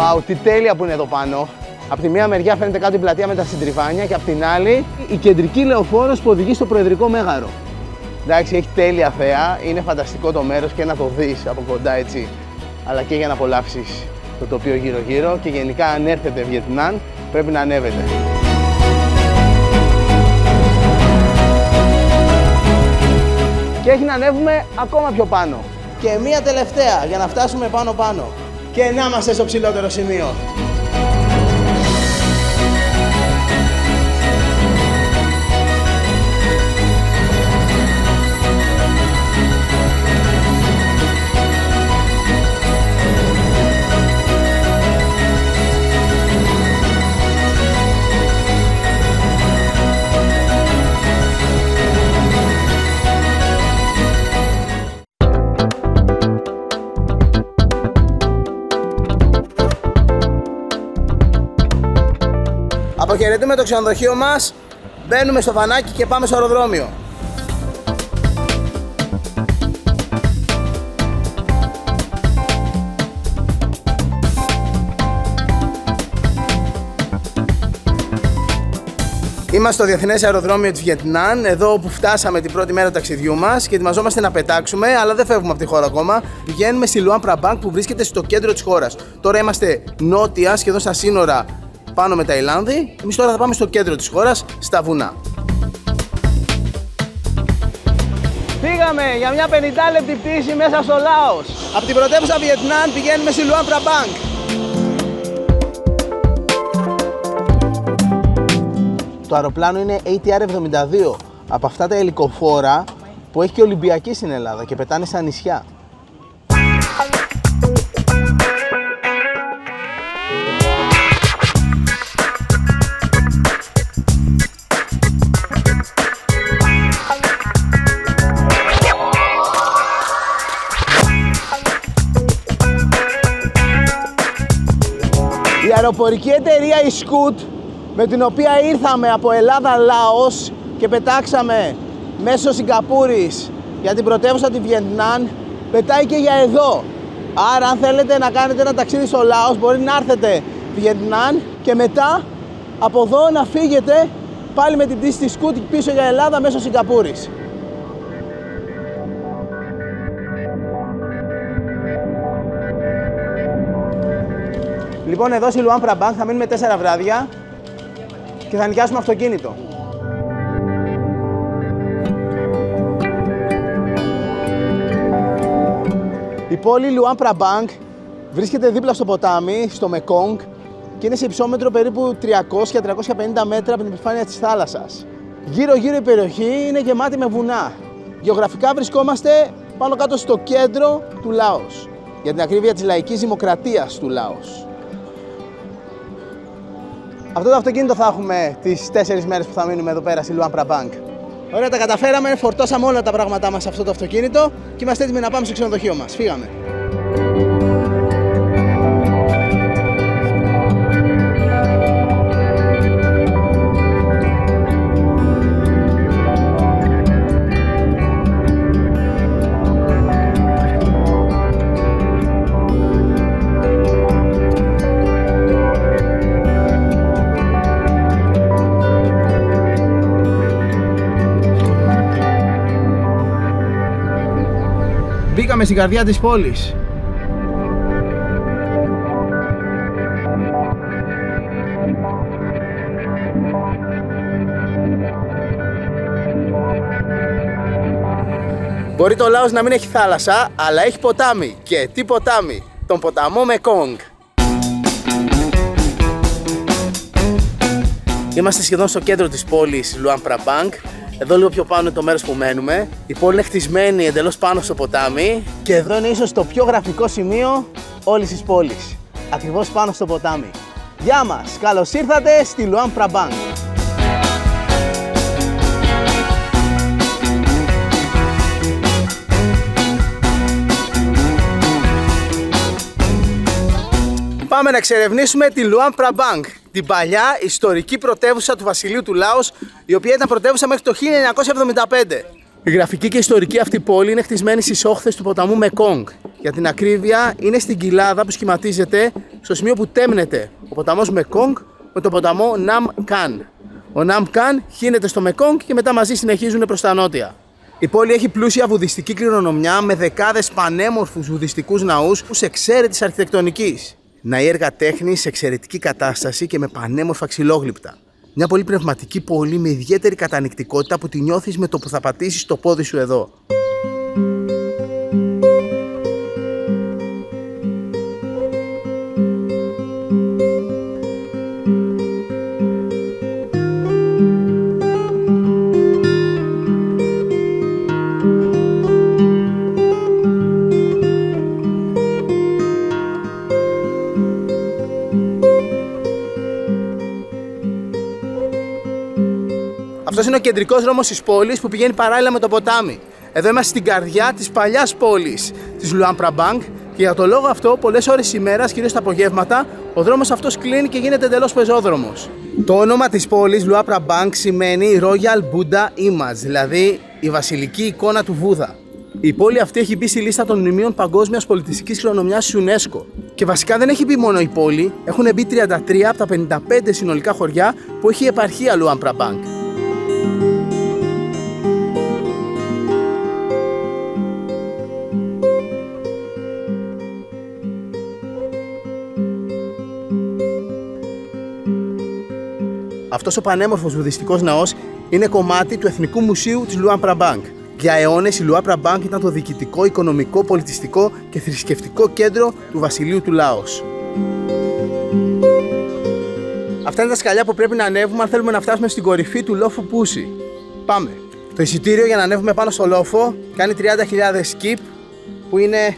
Wow, τι τέλεια που είναι εδώ πάνω. Από τη μία μεριά φαίνεται κάτω η πλατεία με τα συντριβάνια και από την άλλη η κεντρική λεωφόρος που οδηγεί στο Προεδρικό Μέγαρο. Εντάξει, έχει τέλεια θέα, είναι φανταστικό το μέρος και να το δεις από κοντά έτσι, αλλά και για να απολαύσεις το τοπίο γύρω-γύρω και γενικά αν έρθετε Βιετνάμ πρέπει να ανέβετε. Και έχει να ανέβουμε ακόμα πιο πάνω. Και μία τελευταία για να φτάσουμε πάνω-πάνω. Και να είμαστε στο ψηλότερο σημείο. Αποχαιρετούμε το ξενοδοχείο μας, μπαίνουμε στο βανάκι και πάμε στο αεροδρόμιο. Είμαστε στο Διεθνές Αεροδρόμιο της Βιετνάμ, εδώ όπου φτάσαμε την πρώτη μέρα του ταξιδιού μας και ετοιμαζόμαστε να πετάξουμε, αλλά δεν φεύγουμε από τη χώρα ακόμα. Πηγαίνουμε στη Luang Prabang που βρίσκεται στο κέντρο της χώρας. Τώρα είμαστε νότια, σχεδόν στα σύνορα πάνω με Ταϊλάνδη. Εμείς τώρα θα πάμε στο κέντρο της χώρας, στα βουνά. Φύγαμε για μια 50 λεπτή πτήση μέσα στο Λάος. Από την πρωτεύουσα Βιετνάμ πηγαίνουμε στη Luang Prabang. Το αεροπλάνο είναι ATR-72, από αυτά τα ελικοφόρα που έχει και Ολυμπιακή στην Ελλάδα και πετάνε στα νησιά. Η αεροπορική εταιρεία η Scoot, με την οποία ήρθαμε από Ελλάδα-Λάος και πετάξαμε μέσω Σιγκαπούρης για την πρωτεύουσα τη Βιετνάμ, πετάει και για εδώ. Άρα αν θέλετε να κάνετε ένα ταξίδι στο Λάος, μπορεί να έρθετε Βιετνάμ και μετά από εδώ να φύγετε πάλι με την πτήση της Scoot πίσω για Ελλάδα μέσω Σιγκαπούρης. Λοιπόν, εδώ στη Luang Prabang θα μείνουμε 4 βράδια και θα νοικιάσουμε αυτοκίνητο. Η πόλη Luang Prabang βρίσκεται δίπλα στο ποτάμι, στο Μεκόγκ, και είναι σε υψόμετρο περίπου 300-350 μέτρα από την επιφάνεια της θάλασσας. Γύρω-γύρω η περιοχή είναι γεμάτη με βουνά. Γεωγραφικά βρισκόμαστε πάνω κάτω στο κέντρο του Λάος, για την ακρίβεια της λαϊκής δημοκρατίας του Λάος. Αυτό το αυτοκίνητο θα έχουμε τις 4 μέρες που θα μείνουμε εδώ πέρα στη Luang Prabang. Ωραία, τα καταφέραμε, φορτώσαμε όλα τα πράγματά μας σε αυτό το αυτοκίνητο και είμαστε έτοιμοι να πάμε στο ξενοδοχείο μας. Φύγαμε. Μπήκαμε στην καρδιά της πόλης. Μπορεί το Λάος να μην έχει θάλασσα, αλλά έχει ποτάμι. Και τι ποτάμι? Τον ποταμό Μεκόγκ. Είμαστε σχεδόν στο κέντρο της πόλης Luang Prabang. Εδώ λίγο πιο πάνω είναι το μέρος που μένουμε. Η πόλη είναι χτισμένη εντελώς πάνω στο ποτάμι και εδώ είναι ίσως το πιο γραφικό σημείο όλης της πόλης. ακριβώς πάνω στο ποτάμι. Γεια μας! Καλώς ήρθατε στη Luang Prabang. Πάμε να εξερευνήσουμε τη Luang Prabang, την παλιά ιστορική πρωτεύουσα του βασιλείου του Λάος, η οποία ήταν πρωτεύουσα μέχρι το 1975. Η γραφική και ιστορική αυτή πόλη είναι χτισμένη στις όχθες του ποταμού Μεκόγκ. Για την ακρίβεια, είναι στην κοιλάδα που σχηματίζεται στο σημείο που τέμνεται ο ποταμός Μεκόγκ με το ποταμό Ναμ Καν. Ο Ναμ Καν χύνεται στο Μεκόγκ και μετά μαζί συνεχίζουν προς τα νότια. Η πόλη έχει πλούσια βουδιστική κληρονομιά με δεκάδες πανέμορφους βουδιστικούς ναούς εξαίρετης αρχιτεκτονικής. Ναοί έργα τέχνης σε εξαιρετική κατάσταση και με πανέμορφα ξυλόγλυπτα. Μια πολύ πνευματική πόλη με ιδιαίτερη κατανυκτικότητα που τη νιώθεις με το που θα πατήσεις το πόδι σου εδώ. Αυτός είναι ο κεντρικός δρόμος της πόλης που πηγαίνει παράλληλα με το ποτάμι. Εδώ είμαστε στην καρδιά της παλιάς πόλης της Luang Prabang και για τον λόγο αυτό, πολλές ώρες της ημέρας, κυρίως τα απογεύματα, ο δρόμος αυτός κλείνει και γίνεται εντελώς πεζόδρομος. Το όνομα της πόλης Luang Prabang σημαίνει Royal Buddha Image, δηλαδή η βασιλική εικόνα του Βούδα. Η πόλη αυτή έχει μπει στη λίστα των μνημείων παγκόσμιας πολιτιστικής κληρονομιάς της UNESCO. Και βασικά δεν έχει μπει μόνο η πόλη, έχουν μπει 33 από τα 55 συνολικά χωριά που έχει η επαρχία Luang Prabang. Αυτός ο πανέμορφος βουδιστικός ναός είναι κομμάτι του Εθνικού Μουσείου της Luang Prabang. Για αιώνες η Luang Prabang ήταν το διοικητικό, οικονομικό, πολιτιστικό και θρησκευτικό κέντρο του βασιλείου του Λάος. Αυτά είναι τα σκαλιά που πρέπει να ανέβουμε αν θέλουμε να φτάσουμε στην κορυφή του λόφου Πούσι. Πάμε! Το εισιτήριο για να ανέβουμε πάνω στο λόφο κάνει 30.000 κιπ, που είναι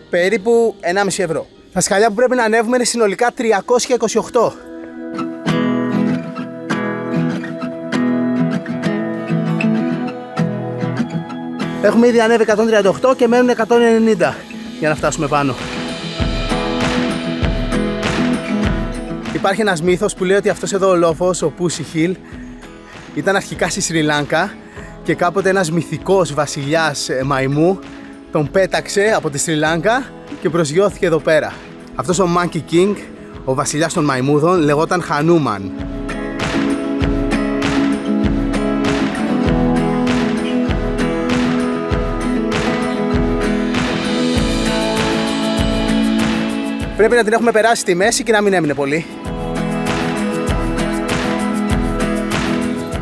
περίπου 1,5 ευρώ. Τα σκαλιά που πρέπει να ανέβουμε είναι συνολικά 328. Έχουμε ήδη ανέβει 138 και μένουν 190 για να φτάσουμε πάνω. Υπάρχει ένας μύθος που λέει ότι αυτός εδώ ο λόφος, ο Pussy Hill, ήταν αρχικά στη Σρι Λάνκα και κάποτε ένας μυθικός βασιλιάς μαϊμού τον πέταξε από τη Σρι Λάνκα και προσγειώθηκε εδώ πέρα. Αυτός ο Monkey King, ο βασιλιάς των μαϊμούδων, λεγόταν Χανούμαν. Πρέπει να την έχουμε περάσει στη μέση και να μην έμεινε πολύ.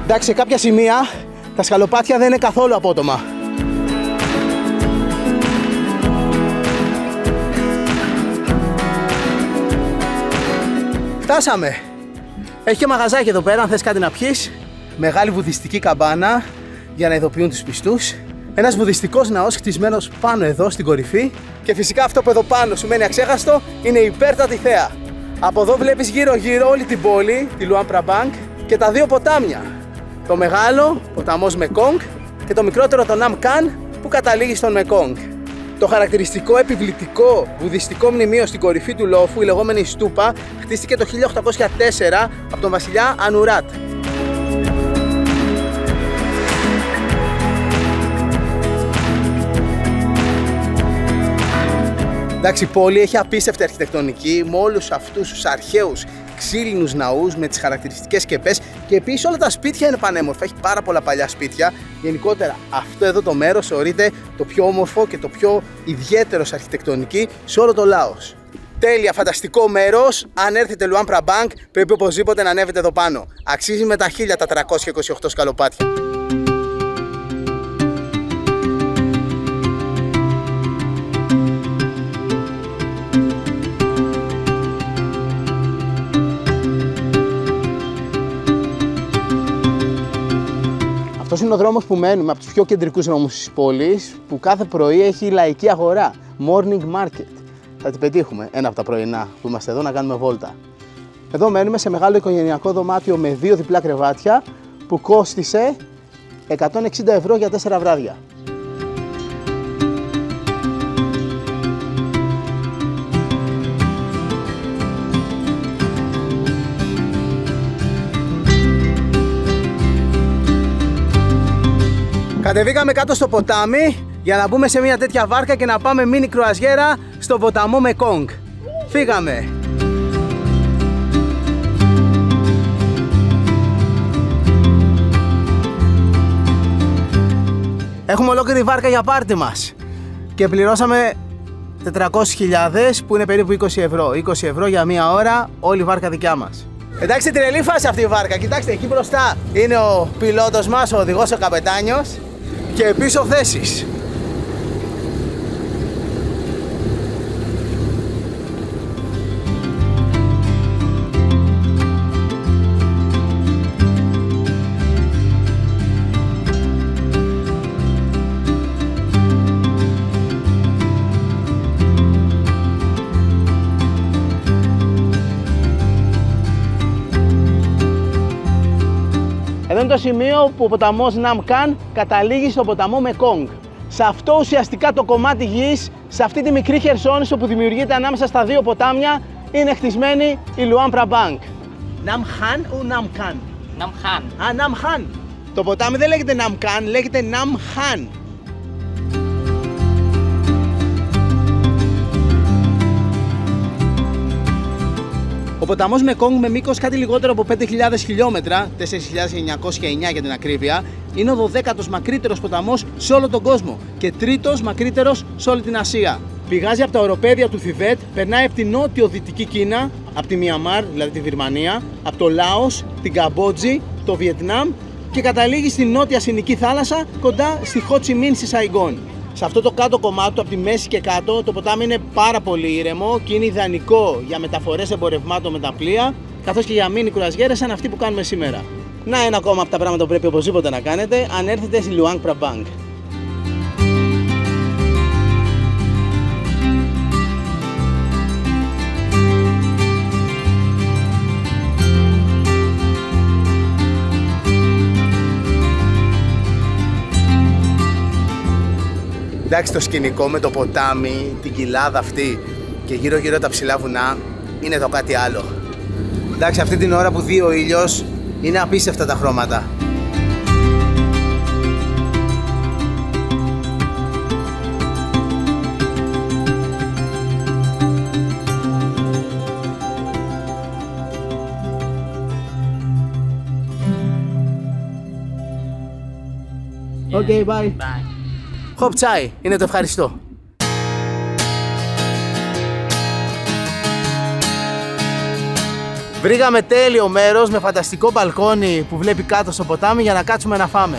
Εντάξει, σε κάποια σημεία τα σκαλοπάτια δεν είναι καθόλου απότομα. Φτάσαμε! Έχει και μαγαζάκι εδώ πέρα αν θες κάτι να πιείς. Μεγάλη βουδιστική καμπάνα για να ειδοποιούν τους πιστούς. Ένας βουδιστικός ναός χτισμένος πάνω εδώ στην κορυφή. Και φυσικά αυτό που εδώ πάνω σου μένει αξέχαστο είναι η υπέρτατη θέα. Από εδώ βλέπεις γύρω γύρω όλη την πόλη, τη Luang Prabang, και τα δύο ποτάμια. Το μεγάλο, ποταμός Μεκόγκ, και το μικρότερο, το Ναμ Καν, που καταλήγει στον Μεκόγκ. Το χαρακτηριστικό επιβλητικό βουδιστικό μνημείο στην κορυφή του λόφου, η λεγόμενη Στούπα, χτίστηκε το 1804 από τον βασιλιά Ανουράτ. Εντάξει, η πόλη έχει απίστευτη αρχιτεκτονική με όλους αυτούς τους αρχαίους ξύλινους ναούς με τις χαρακτηριστικές σκεπές, και επίσης όλα τα σπίτια είναι πανέμορφα. Έχει πάρα πολλά παλιά σπίτια. Γενικότερα αυτό εδώ το μέρος θεωρείται το πιο όμορφο και το πιο ιδιαίτερο σε αρχιτεκτονική σε όλο το Λάος. Τέλεια, φανταστικό μέρος. Αν έρθετε Luang Prabang πρέπει οπωσδήποτε να ανέβετε εδώ πάνω. Αξίζει με τα 1428 σκαλοπάτια. Αυτός είναι ο δρόμος που μένουμε, από τους πιο κεντρικούς δρόμους της πόλης, που κάθε πρωί έχει λαϊκή αγορά, morning market. θα την πετύχουμε ένα από τα πρωινά που είμαστε εδώ να κάνουμε βόλτα. Εδώ μένουμε σε μεγάλο οικογενειακό δωμάτιο με 2 διπλά κρεβάτια που κόστισε 160 ευρώ για 4 βράδια. Κατεβήκαμε κάτω στο ποτάμι για να μπούμε σε μια τέτοια βάρκα και να πάμε μίνι κρουαζιέρα στο ποταμό Μεκόγκ. Φύγαμε! Έχουμε ολόκληρη βάρκα για πάρτι μας και πληρώσαμε 400.000 που είναι περίπου 20 ευρώ. 20 ευρώ για μία ώρα, όλη η βάρκα δικιά μας. Εντάξει, τρελή φάση αυτή η βάρκα. Κοιτάξτε, εκεί μπροστά είναι ο πιλότος μας, ο οδηγός, ο καπετάνιος και πίσω θέσεις. Εδώ είναι το σημείο που ο ποταμός Ναμκάν καταλήγει στο ποταμό Μεκόγκ. Σε αυτό ουσιαστικά το κομμάτι γης, σε αυτή τη μικρή χερσόνησο που δημιουργείται ανάμεσα στα 2 ποτάμια, είναι χτισμένη η Λουάν Πραμπάνκ. Ναμχάν ή Ναμκάν? Ναμχάν. Α, Ναμχάν. Το ποτάμι δεν λέγεται Ναμκάν, λέγεται Ναμχάν. Ο ποταμός Μεκόγκ με μήκος κάτι λιγότερο από 5.000 χιλιόμετρα, 4.909 για την ακρίβεια, είναι ο 12ος μακρύτερος ποταμός σε όλο τον κόσμο και 3ος μακρύτερος σε όλη την Ασία. Πηγάζει από τα οροπέδια του Θιβέτ, περνάει από την νότιο-δυτική Κίνα, από τη Μιαμάρ, δηλαδή τη Βυρμανία, από το Λάος, την Καμπότζη, το Βιετνάμ και καταλήγει στη νότια Συνική θάλασσα κοντά στη Χο Τσι Μίν στη Σαϊγκόν. Σε αυτό το κάτω κομμάτι, από τη μέση και κάτω, το ποτάμι είναι πάρα πολύ ήρεμο και είναι ιδανικό για μεταφορές εμπορευμάτων με τα πλοία, καθώς και για μίνι κρουαζιέρες σαν αυτή που κάνουμε σήμερα. Να, ένα ακόμα από τα πράγματα που πρέπει οπωσδήποτε να κάνετε αν έρθετε στη Λουάν Πραμπάνκ. Εντάξει, το σκηνικό με το ποτάμι, την κοιλάδα αυτή και γύρω γύρω τα ψηλά βουνά είναι το κάτι άλλο. Εντάξει, αυτή την ώρα που δει ο ήλιος είναι απίστευτα τα χρώματα. Okay, bye. Bye. Χοπ τσάι, είναι το ευχαριστώ. Βρήκαμε τέλειο μέρος με φανταστικό μπαλκόνι που βλέπει κάτω στο ποτάμι για να κάτσουμε να φάμε.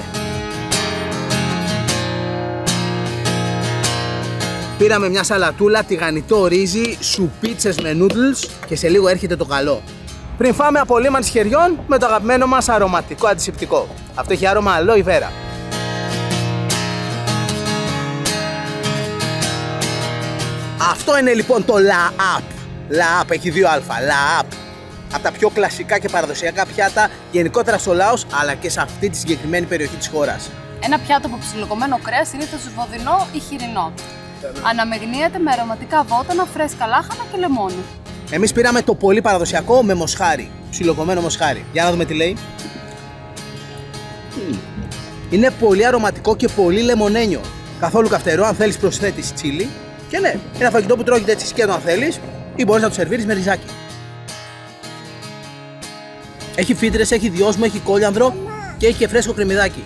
Πήραμε μια σαλατούλα, τηγανιτό ρύζι, σουπίτσες με noodles και σε λίγο έρχεται το καλό. Πριν φάμε απολύμανση χεριών με το αγαπημένο μας αρωματικό αντισηπτικό. Αυτό έχει άρωμα aloe vera. Αυτό είναι λοιπόν το LAAP. LAAP έχει 2 αλφα. LAAP. Από τα πιο κλασικά και παραδοσιακά πιάτα γενικότερα στο Λάος αλλά και σε αυτή τη συγκεκριμένη περιοχή της χώρας. Ένα πιάτο από ψιλοκομμένο κρέας, συνήθως βοδινό ή χοιρινό. Αναμεγνύεται με αρωματικά βότανα, φρέσκα λάχανα και λεμόνι. Εμείς πήραμε το πολύ παραδοσιακό με μοσχάρι. Ψιλοκομμένο μοσχάρι. Για να δούμε τι λέει. Είναι πολύ αρωματικό και πολύ λεμονένιο. Καθόλου καυτερό, αν θέλεις προσθέτεις τσίλι. Και ναι, ένα φαγητό που τρώγεται έτσι σκέτο αν θέλεις ή μπορείς να το σερβίρεις με ριζάκι. Έχει φύτρες, έχει δυόσμο, έχει κόλιανδρο και έχει και φρέσκο κρεμμυδάκι.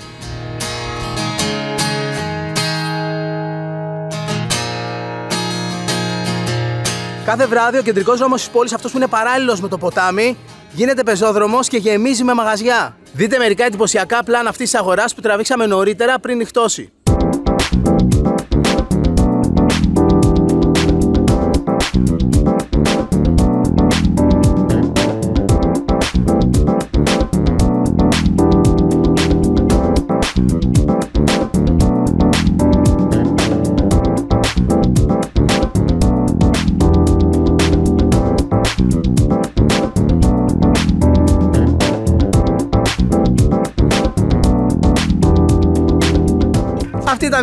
Κάθε βράδυ ο κεντρικός δρόμος της πόλης, αυτός που είναι παράλληλος με το ποτάμι, γίνεται πεζόδρομος και γεμίζει με μαγαζιά. Δείτε μερικά εντυπωσιακά πλάνα αυτής της αγοράς που τραβήξαμε νωρίτερα πριν νυχτώσει.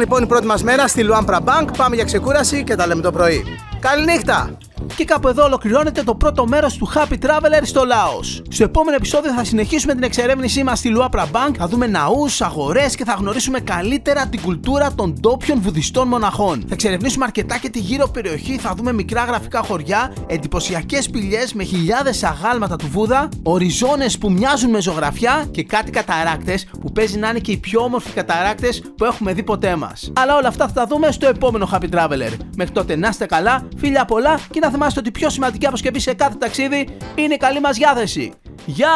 λοιπόν η πρώτη μας μέρα στη Luang Prabang. Πάμε για ξεκούραση και τα λέμε το πρωί. Καληνύχτα! Και κάπου εδώ ολοκληρώνεται το πρώτο μέρος του Happy Traveler στο Λάος. Στο επόμενο επεισόδιο θα συνεχίσουμε την εξερεύνησή μας στη Luang Prabang, θα δούμε ναούς, αγορές και θα γνωρίσουμε καλύτερα την κουλτούρα των ντόπιων βουδιστών μοναχών. Θα εξερευνήσουμε αρκετά και τη γύρω περιοχή, θα δούμε μικρά γραφικά χωριά, εντυπωσιακές σπηλιές με χιλιάδες αγάλματα του Βούδα, οριζόνες που μοιάζουν με ζωγραφιά και κάτι καταράκτες που παίζει να είναι και οι πιο όμορφοι καταράκτες που έχουμε δει ποτέ μας. Αλλά όλα αυτά θα τα δούμε στο επόμενο Happy Traveler. Μέχρι τότε να είστε καλά, φιλιά πολλά και να θυμάστε ότι η πιο σημαντική αποσκευή σε κάθε ταξίδι είναι η καλή μας διάθεση. Γεια!